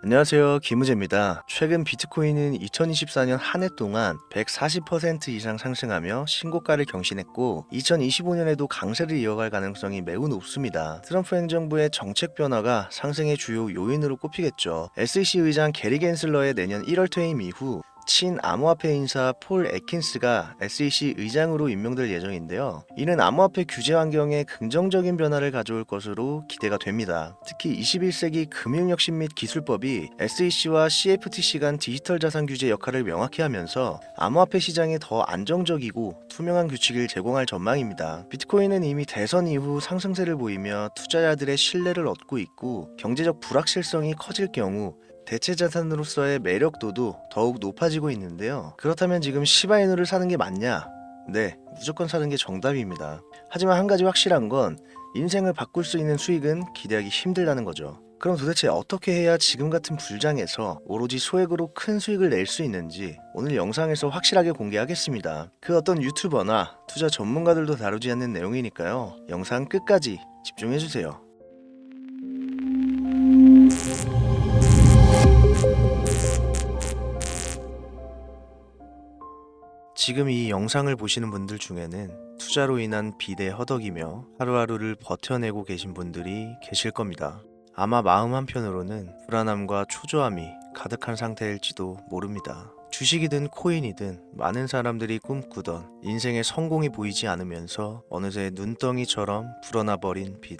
안녕하세요. 김우재입니다. 최근 비트코인은 2024년 한 해 동안 140% 이상 상승하며 신고가를 경신했고 2025년에도 강세를 이어갈 가능성이 매우 높습니다. 트럼프 행정부의 정책 변화가 상승의 주요 요인으로 꼽히겠죠. SEC 의장 게리 겐슬러의 내년 1월 퇴임 이후 친암호화폐 인사 폴 애킨스가 SEC 의장으로 임명될 예정인데요. 이는 암호화폐 규제 환경에 긍정적인 변화를 가져올 것으로 기대가 됩니다. 특히 21세기 금융혁신 및 기술법이 SEC와 CFTC 간 디지털 자산 규제 역할을 명확히 하면서 암호화폐 시장에 더 안정적이고 투명한 규칙을 제공할 전망입니다. 비트코인은 이미 대선 이후 상승세를 보이며 투자자들의 신뢰를 얻고 있고 경제적 불확실성이 커질 경우 대체 자산으로서의 매력도도 더욱 높아지고 있는데요. 그렇다면 지금 시바이누를 사는 게 맞냐? 네, 무조건 사는 게 정답입니다. 하지만 한 가지 확실한 건 인생을 바꿀 수 있는 수익은 기대하기 힘들다는 거죠. 그럼 도대체 어떻게 해야 지금 같은 불장에서 오로지 소액으로 큰 수익을 낼 수 있는지 오늘 영상에서 확실하게 공개하겠습니다. 그 어떤 유튜버나 투자 전문가들도 다루지 않는 내용이니까요. 영상 끝까지 집중해주세요. 지금 이 영상을 보시는 분들 중에는 투자로 인한 빚에 허덕이며 하루하루를 버텨내고 계신 분들이 계실 겁니다. 아마 마음 한편으로는 불안함과 초조함이 가득한 상태일지도 모릅니다. 주식이든 코인이든 많은 사람들이 꿈꾸던 인생의 성공이 보이지 않으면서 어느새 눈덩이처럼 불어나 버린 빚.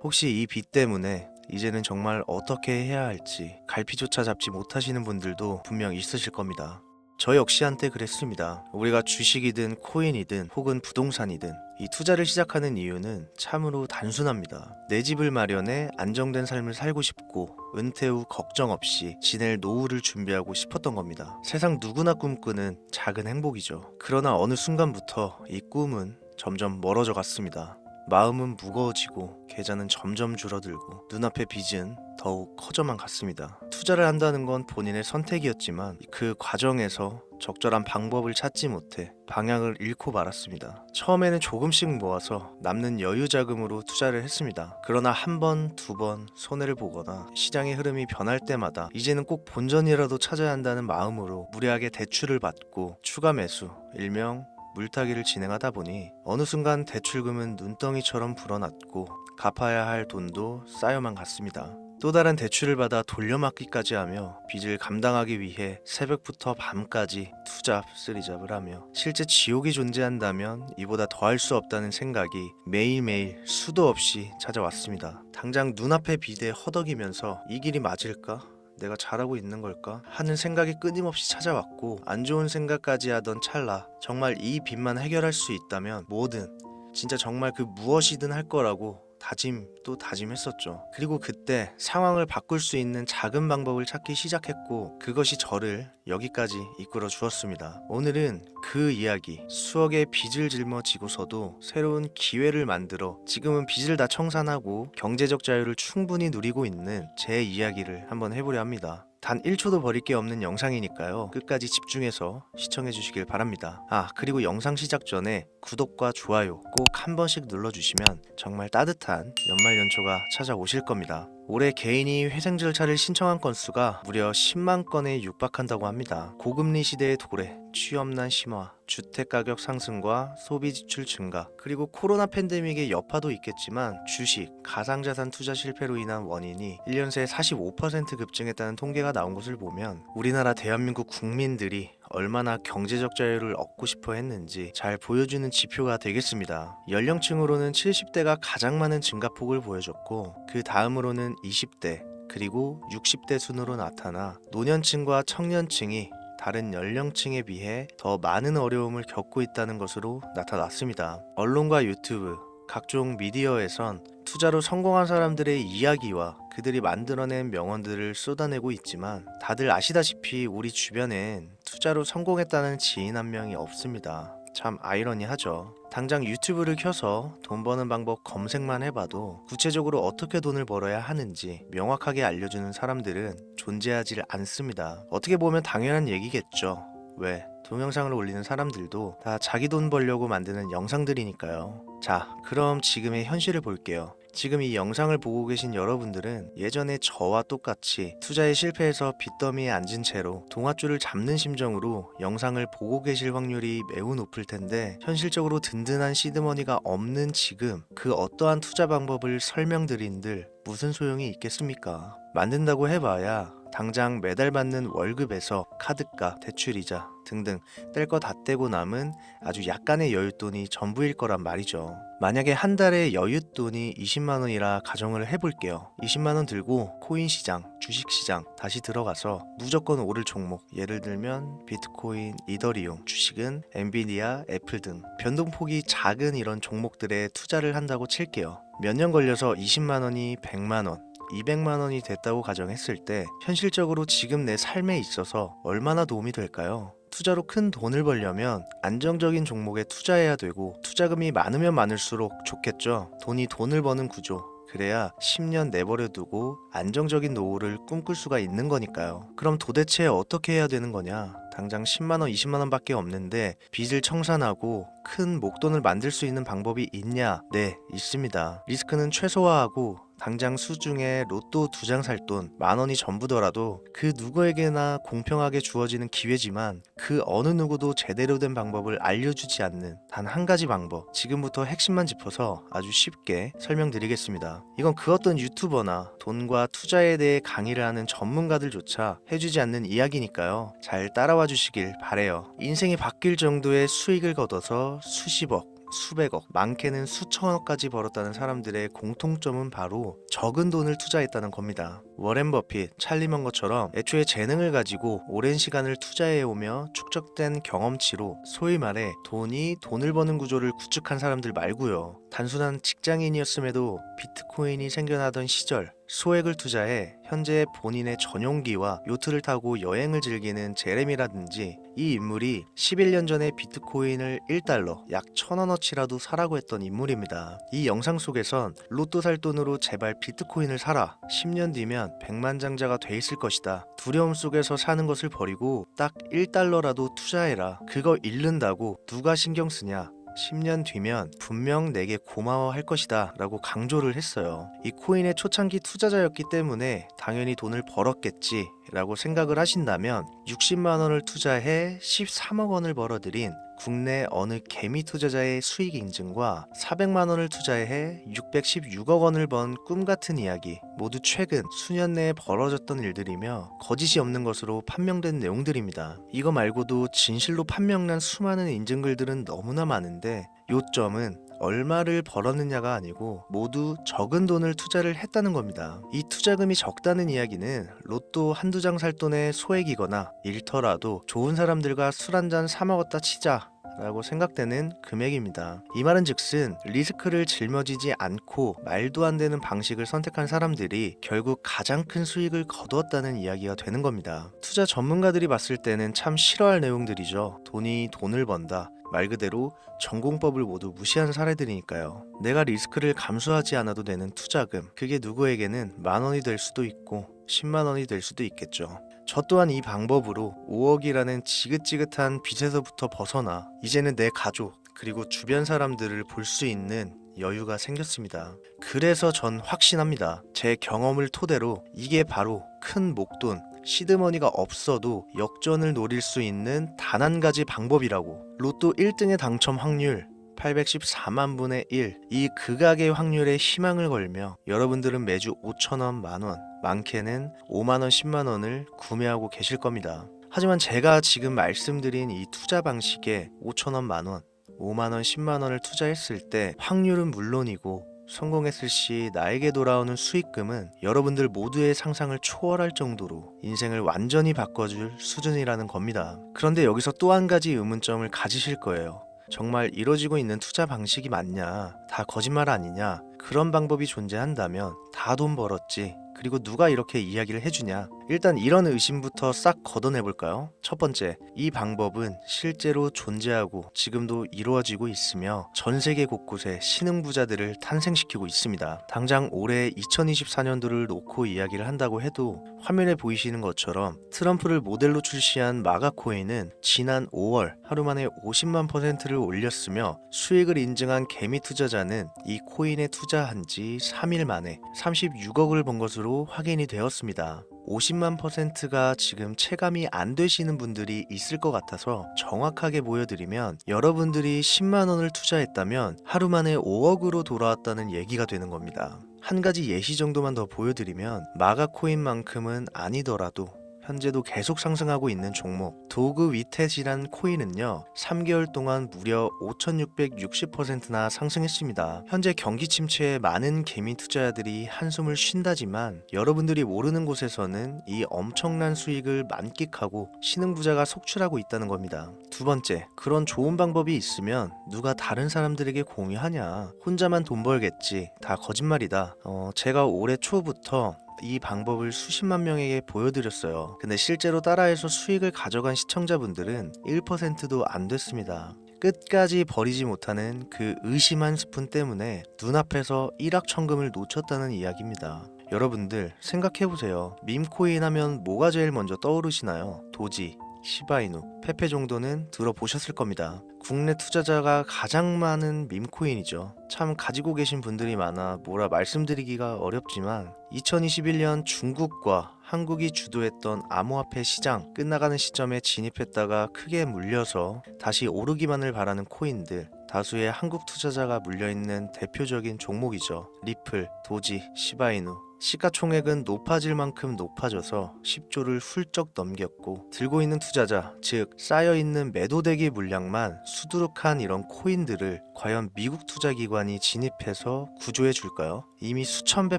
혹시 이 빚 때문에 이제는 정말 어떻게 해야 할지 갈피조차 잡지 못하시는 분들도 분명 있으실 겁니다. 저 역시 한때 그랬습니다. 우리가 주식이든 코인이든 혹은 부동산이든 이 투자를 시작하는 이유는 참으로 단순합니다. 내 집을 마련해 안정된 삶을 살고 싶고 은퇴 후 걱정 없이 지낼 노후를 준비하고 싶었던 겁니다. 세상 누구나 꿈꾸는 작은 행복이죠. 그러나 어느 순간부터 이 꿈은 점점 멀어져 갔습니다. 마음은 무거워지고 계좌는 점점 줄어들고 눈앞의 빚은 더욱 커져만 갔습니다. 투자를 한다는 건 본인의 선택이었지만 그 과정에서 적절한 방법을 찾지 못해 방향을 잃고 말았습니다. 처음에는 조금씩 모아서 남는 여유 자금으로 투자를 했습니다. 그러나 한 번, 두 번 손해를 보거나 시장의 흐름이 변할 때마다 이제는 꼭 본전이라도 찾아야 한다는 마음으로 무리하게 대출을 받고 추가 매수, 일명 물타기를 진행하다 보니 어느 순간 대출금은 눈덩이처럼 불어났고 갚아야 할 돈도 쌓여만 갔습니다. 또 다른 대출을 받아 돌려막기까지 하며 빚을 감당하기 위해 새벽부터 밤까지 투잡 쓰리잡을 하며 실제 지옥이 존재한다면 이보다 더할 수 없다는 생각이 매일매일 수도 없이 찾아왔습니다. 당장 눈앞의 빚에 허덕이면서 이 길이 맞을까? 내가 잘하고 있는 걸까? 하는 생각이 끊임없이 찾아왔고 안 좋은 생각까지 하던 찰나 정말 이 빚만 해결할 수 있다면 뭐든 진짜 정말 그 무엇이든 할 거라고 다짐 또 다짐했었죠. 그리고 그때 상황을 바꿀 수 있는 작은 방법을 찾기 시작했고 그것이 저를 여기까지 이끌어 주었습니다. 오늘은 그 이야기, 수억의 빚을 짊어지고서도 새로운 기회를 만들어 지금은 빚을 다 청산하고 경제적 자유를 충분히 누리고 있는 제 이야기를 한번 해보려 합니다. 단 1초도 버릴 게 없는 영상이니까요. 끝까지 집중해서 시청해 주시길 바랍니다. 그리고 영상 시작 전에 구독과 좋아요 꼭 한 번씩 눌러주시면 정말 따뜻한 연말연초가 찾아오실 겁니다. 올해 개인이 회생 절차를 신청한 건수가 무려 10만 건에 육박한다고 합니다. 고금리 시대의 도래, 취업난 심화, 주택가격 상승과 소비 지출 증가, 그리고 코로나 팬데믹의 여파도 있겠지만 주식, 가상자산 투자 실패로 인한 원인이 1년 새 45% 급증했다는 통계가 나온 것을 보면 우리나라 대한민국 국민들이 얼마나 경제적 자유를 얻고 싶어 했는지 잘 보여주는 지표가 되겠습니다. 연령층으로는 70대가 가장 많은 증가폭을 보여줬고 그 다음으로는 20대 그리고 60대 순으로 나타나 노년층과 청년층이 다른 연령층에 비해 더 많은 어려움을 겪고 있다는 것으로 나타났습니다. 언론과 유튜브, 각종 미디어에선 투자로 성공한 사람들의 이야기와 그들이 만들어낸 명언들을 쏟아내고 있지만 다들 아시다시피 우리 주변엔 투자로 성공했다는 지인 한 명이 없습니다. 참 아이러니하죠. 당장 유튜브를 켜서 돈 버는 방법 검색만 해봐도 구체적으로 어떻게 돈을 벌어야 하는지 명확하게 알려주는 사람들은 존재하지 않습니다. 어떻게 보면 당연한 얘기겠죠. 왜? 동영상을 올리는 사람들도 다 자기 돈 벌려고 만드는 영상들이니까요. 자, 그럼 지금의 현실을 볼게요. 지금 이 영상을 보고 계신 여러분들은 예전에 저와 똑같이 투자에 실패해서 빚더미에 앉은 채로 동아줄을 잡는 심정으로 영상을 보고 계실 확률이 매우 높을 텐데, 현실적으로 든든한 시드머니가 없는 지금 그 어떠한 투자 방법을 설명드린들 무슨 소용이 있겠습니까? 만든다고 해봐야 당장 매달 받는 월급에서 카드값, 대출이자 등등 뗄 거 다 떼고 남은 아주 약간의 여윳돈이 전부일 거란 말이죠. 만약에 한 달에 여윳돈이 20만 원이라 가정을 해볼게요. 20만 원 들고 코인 시장, 주식 시장 다시 들어가서 무조건 오를 종목, 예를 들면 비트코인, 이더리움, 주식은 엔비디아, 애플 등 변동폭이 작은 이런 종목들에 투자를 한다고 칠게요. 몇 년 걸려서 20만 원이 100만 원, 200만 원이 됐다고 가정했을 때 현실적으로 지금 내 삶에 있어서 얼마나 도움이 될까요? 투자로 큰 돈을 벌려면 안정적인 종목에 투자해야 되고, 투자금이 많으면 많을수록 좋겠죠. 돈이 돈을 버는 구조. 그래야 10년 내버려 두고 안정적인 노후를 꿈꿀 수가 있는 거니까요. 그럼 도대체 어떻게 해야 되는 거냐? 당장 10만원, 20만원 밖에 없는데 빚을 청산하고 큰 목돈을 만들 수 있는 방법이 있냐? 네, 있습니다. 리스크는 최소화하고 당장 수중에 로또 2장 살 돈 10,000원이 전부더라도 그 누구에게나 공평하게 주어지는 기회지만 그 어느 누구도 제대로 된 방법을 알려주지 않는 단 한 가지 방법, 지금부터 핵심만 짚어서 아주 쉽게 설명드리겠습니다. 이건 그 어떤 유튜버나 돈과 투자에 대해 강의를 하는 전문가들조차 해주지 않는 이야기니까요. 잘 따라와 주시길 바래요. 인생이 바뀔 정도의 수익을 거둬서 수십억, 수백억, 많게는 수천억까지 벌었다는 사람들의 공통점은 바로 적은 돈을 투자했다는 겁니다. 워렌 버핏, 찰리 먼거처럼 애초에 재능을 가지고 오랜 시간을 투자해오며 축적된 경험치로 소위 말해 돈이 돈을 버는 구조를 구축한 사람들 말고요. 단순한 직장인이었음에도 비트코인이 생겨나던 시절 소액을 투자해 현재 본인의 전용기와 요트를 타고 여행을 즐기는 제레미라든지, 이 인물이 11년 전에 비트코인을 1달러, 약 1,000원어치라도 사라고 했던 인물입니다. 이 영상 속에선 로또 살 돈으로 제발 비트코인을 사라, 10년 뒤면 백만장자가 돼 있을 것이다, 두려움 속에서 사는 것을 버리고 딱 1달러라도 투자해라, 그거 잃는다고 누가 신경 쓰냐, 10년 뒤면 분명 내게 고마워할 것이다 라고 강조를 했어요. 이 코인의 초창기 투자자였기 때문에 당연히 돈을 벌었겠지 라고 생각을 하신다면, 60만 원을 투자해 13억 원을 벌어들인 국내 어느 개미 투자자의 수익 인증과 400만 원을 투자해 616억 원을 번 꿈같은 이야기, 모두 최근 수년 내에 벌어졌던 일들이며 거짓이 없는 것으로 판명된 내용들입니다. 이거 말고도 진실로 판명난 수많은 인증글들은 너무나 많은데, 요점은 얼마를 벌었느냐가 아니고 모두 적은 돈을 투자를 했다는 겁니다. 이 투자금이 적다는 이야기는 로또 한두 장 살 돈의 소액이거나 잃더라도 좋은 사람들과 술 한잔 사 먹었다 치자 라고 생각되는 금액입니다. 이 말은 즉슨 리스크를 짊어지지 않고 말도 안 되는 방식을 선택한 사람들이 결국 가장 큰 수익을 거두었다는 이야기가 되는 겁니다. 투자 전문가들이 봤을 때는 참 싫어할 내용들이죠. 돈이 돈을 번다, 말 그대로 전공법을 모두 무시한 사례들이니까요. 내가 리스크를 감수하지 않아도 되는 투자금, 그게 누구에게는 10,000원이 될 수도 있고 10만 원이 될 수도 있겠죠. 저 또한 이 방법으로 5억이라는 지긋지긋한 빚에서부터 벗어나 이제는 내 가족 그리고 주변 사람들을 볼 수 있는 여유가 생겼습니다. 그래서 전 확신합니다. 제 경험을 토대로 이게 바로 큰 목돈, 시드머니가 없어도 역전을 노릴 수 있는 단 한 가지 방법이라고. 로또 1등의 당첨 확률 814만 분의 1, 이 극악의 확률에 희망을 걸며 여러분들은 매주 5,000원, 만원, 많게는 5만원, 10만원을 구매하고 계실 겁니다. 하지만 제가 지금 말씀드린 이 투자 방식에 5,000원, 만원, 5만원, 10만원을 투자했을 때 확률은 물론이고 성공했을 시 나에게 돌아오는 수익금은 여러분들 모두의 상상을 초월할 정도로 인생을 완전히 바꿔줄 수준이라는 겁니다. 그런데 여기서 또 한 가지 의문점을 가지실 거예요. 정말 이루어지고 있는 투자 방식이 맞냐? 다 거짓말 아니냐? 그런 방법이 존재한다면 다 돈 벌었지, 그리고 누가 이렇게 이야기를 해주냐? 일단 이런 의심부터 싹 걷어내볼까요? 첫 번째, 이 방법은 실제로 존재하고 지금도 이루어지고 있으며 전 세계 곳곳에 신흥부자들을 탄생시키고 있습니다. 당장 올해 2024년도를 놓고 이야기를 한다고 해도 화면에 보이시는 것처럼 트럼프를 모델로 출시한 마가코인은 지난 5월 하루 만에 50만%를 올렸으며 수익을 인증한 개미 투자자는 이 코인에 투자 투자한 지 3일 만에 36억을 번 것으로 확인이 되었습니다. 50만 %가 지금 체감이 안 되시는 분들이 있을 것 같아서 정확하게 보여드리면, 여러분들이 10만 원을 투자했다면 하루 만에 5억으로 돌아왔다는 얘기가 되는 겁니다. 한 가지 예시 정도만 더 보여드리면, 마가코인만큼은 아니더라도 현재도 계속 상승하고 있는 종목 도그 위텟이란 코인은요, 3개월 동안 무려 5660%나 상승했습니다. 현재 경기 침체에 많은 개미 투자자들이 한숨을 쉰다지만, 여러분들이 모르는 곳에서는 이 엄청난 수익을 만끽하고 신흥부자가 속출하고 있다는 겁니다. 두 번째, 그런 좋은 방법이 있으면 누가 다른 사람들에게 공유하냐, 혼자만 돈 벌겠지, 다 거짓말이다. 제가 올해 초부터 이 방법을 수십만 명에게 보여드렸어요. 근데 실제로 따라해서 수익을 가져간 시청자분들은 1%도 안 됐습니다. 끝까지 버리지 못하는 그 의심 한 스푼 때문에 눈앞에서 일확천금을 놓쳤다는 이야기입니다. 여러분들 생각해보세요. 밈코인 하면 뭐가 제일 먼저 떠오르시나요? 도지, 시바이누, 페페 정도는 들어보셨을 겁니다. 국내 투자자가 가장 많은 밈코인이죠. 참 가지고 계신 분들이 많아 뭐라 말씀드리기가 어렵지만, 2021년 중국과 한국이 주도했던 암호화폐 시장 끝나가는 시점에 진입했다가 크게 물려서 다시 오르기만을 바라는 코인들, 다수의 한국 투자자가 물려있는 대표적인 종목이죠. 리플, 도지, 시바이누. 시가총액은 높아질 만큼 높아져서 10조를 훌쩍 넘겼고, 들고 있는 투자자, 즉 쌓여있는 매도대기 물량만 수두룩한 이런 코인들을 과연 미국 투자기관이 진입해서 구조해 줄까요? 이미 수천 배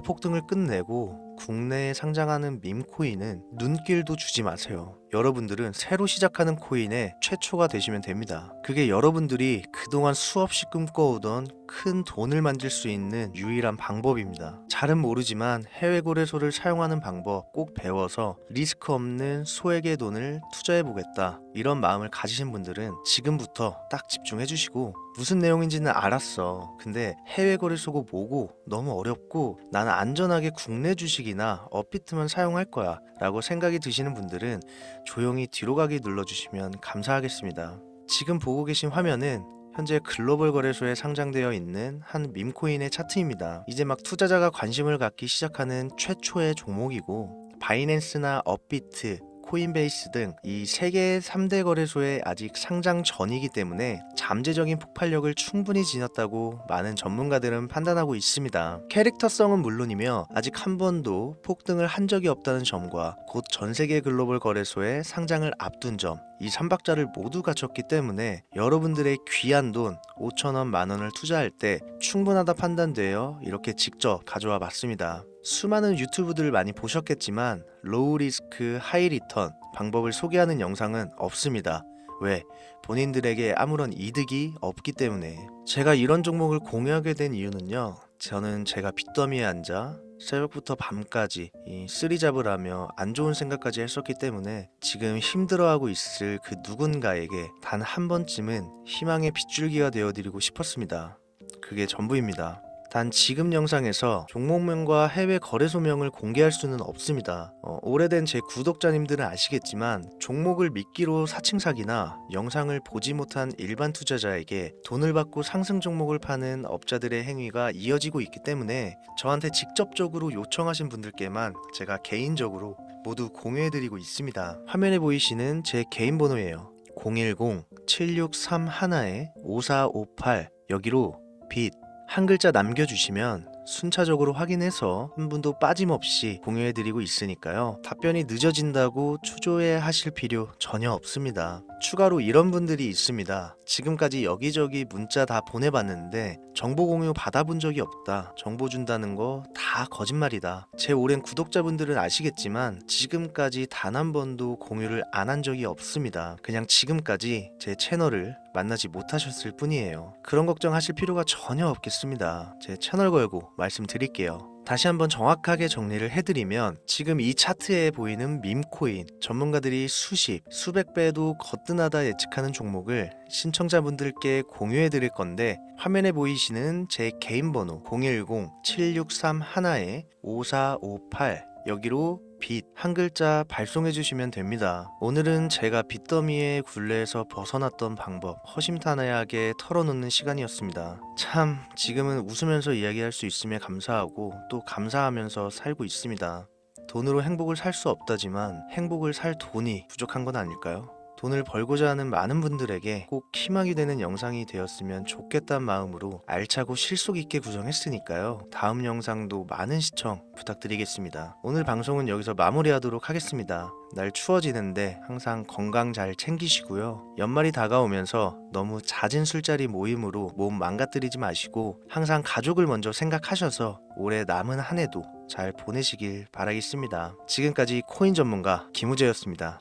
폭등을 끝내고 국내에 상장하는 밈코인은 눈길도 주지 마세요. 여러분들은 새로 시작하는 코인의 최초가 되시면 됩니다. 그게 여러분들이 그동안 수없이 꿈꿔오던 큰 돈을 만들 수 있는 유일한 방법입니다. 잘은 모르지만 해외 거래소를 사용하는 방법 꼭 배워서 리스크 없는 소액의 돈을 투자해 보겠다, 이런 마음을 가지신 분들은 지금부터 딱 집중해 주시고, 무슨 내용인지는 알았어, 근데 해외 거래소고 뭐고 너무 어렵고 나는 안전하게 국내 주식이나 업비트만 사용할 거야 라고 생각이 드시는 분들은 조용히 뒤로 가기 눌러주시면 감사하겠습니다. 지금 보고 계신 화면은 현재 글로벌 거래소에 상장되어 있는 한 밈코인의 차트입니다. 이제 막 투자자가 관심을 갖기 시작하는 최초의 종목이고, 바이낸스나 업비트, 코인베이스 등 이 세계 3대 거래소에 아직 상장 전이기 때문에 잠재적인 폭발력을 충분히 지녔다고 많은 전문가들은 판단하고 있습니다. 캐릭터성은 물론이며 아직 한 번도 폭등을 한 적이 없다는 점과 곧 전세계 글로벌 거래소에 상장을 앞둔 점, 이 3박자를 모두 갖췄기 때문에 여러분들의 귀한 돈 5천원, 만원을 투자할 때 충분하다 판단되어 이렇게 직접 가져와 봤습니다. 수많은 유튜브들을 많이 보셨겠지만 로우 리스크 하이 리턴 방법을 소개하는 영상은 없습니다. 왜? 본인들에게 아무런 이득이 없기 때문에. 제가 이런 종목을 공유하게 된 이유는요, 저는 제가 빚더미에 앉아 새벽부터 밤까지 이 쓰리잡을 하며 안 좋은 생각까지 했었기 때문에 지금 힘들어하고 있을 그 누군가에게 단 한 번쯤은 희망의 빗줄기가 되어드리고 싶었습니다. 그게 전부입니다. 단 지금 영상에서 종목명과 해외 거래소명을 공개할 수는 없습니다. 오래된 제 구독자님들은 아시겠지만 종목을 미끼로 사칭 사기나 영상을 보지 못한 일반 투자자에게 돈을 받고 상승 종목을 파는 업자들의 행위가 이어지고 있기 때문에 저한테 직접적으로 요청하신 분들께만 제가 개인적으로 모두 공유해드리고 있습니다. 화면에 보이시는 제 개인 번호예요. 010-7631-5458 여기로 빚 한 글자 남겨주시면 순차적으로 확인해서 한 분도 빠짐없이 공유해드리고 있으니까요. 답변이 늦어진다고 초조해 하실 필요 전혀 없습니다. 추가로 이런 분들이 있습니다. 지금까지 여기저기 문자 다 보내봤는데 정보 공유 받아본 적이 없다. 정보 준다는 거 다 거짓말이다. 제 오랜 구독자분들은 아시겠지만 지금까지 단 한 번도 공유를 안 한 적이 없습니다. 그냥 지금까지 제 채널을 만나지 못하셨을 뿐이에요. 그런 걱정하실 필요가 전혀 없겠습니다. 제 채널 걸고 말씀드릴게요. 다시 한번 정확하게 정리를 해드리면, 지금 이 차트에 보이는 밈코인, 전문가들이 수십, 수백 배도 거뜬하다 예측하는 종목을 신청자분들께 공유해드릴 건데, 화면에 보이시는 제 개인 번호 010-7631-5458 여기로 빚 한 글자 발송해 주시면 됩니다. 오늘은 제가 빚더미의 굴레에서 벗어났던 방법 허심탄회하게 털어놓는 시간이었습니다. 참 지금은 웃으면서 이야기할 수 있음에 감사하고 또 감사하면서 살고 있습니다. 돈으로 행복을 살 수 없다지만 행복을 살 돈이 부족한 건 아닐까요? 돈을 벌고자 하는 많은 분들에게 꼭 희망이 되는 영상이 되었으면 좋겠다는 마음으로 알차고 실속 있게 구성했으니까요. 다음 영상도 많은 시청 부탁드리겠습니다. 오늘 방송은 여기서 마무리하도록 하겠습니다. 날 추워지는데 항상 건강 잘 챙기시고요. 연말이 다가오면서 너무 잦은 술자리 모임으로 몸 망가뜨리지 마시고 항상 가족을 먼저 생각하셔서 올해 남은 한 해도 잘 보내시길 바라겠습니다. 지금까지 코인 전문가 김우재였습니다.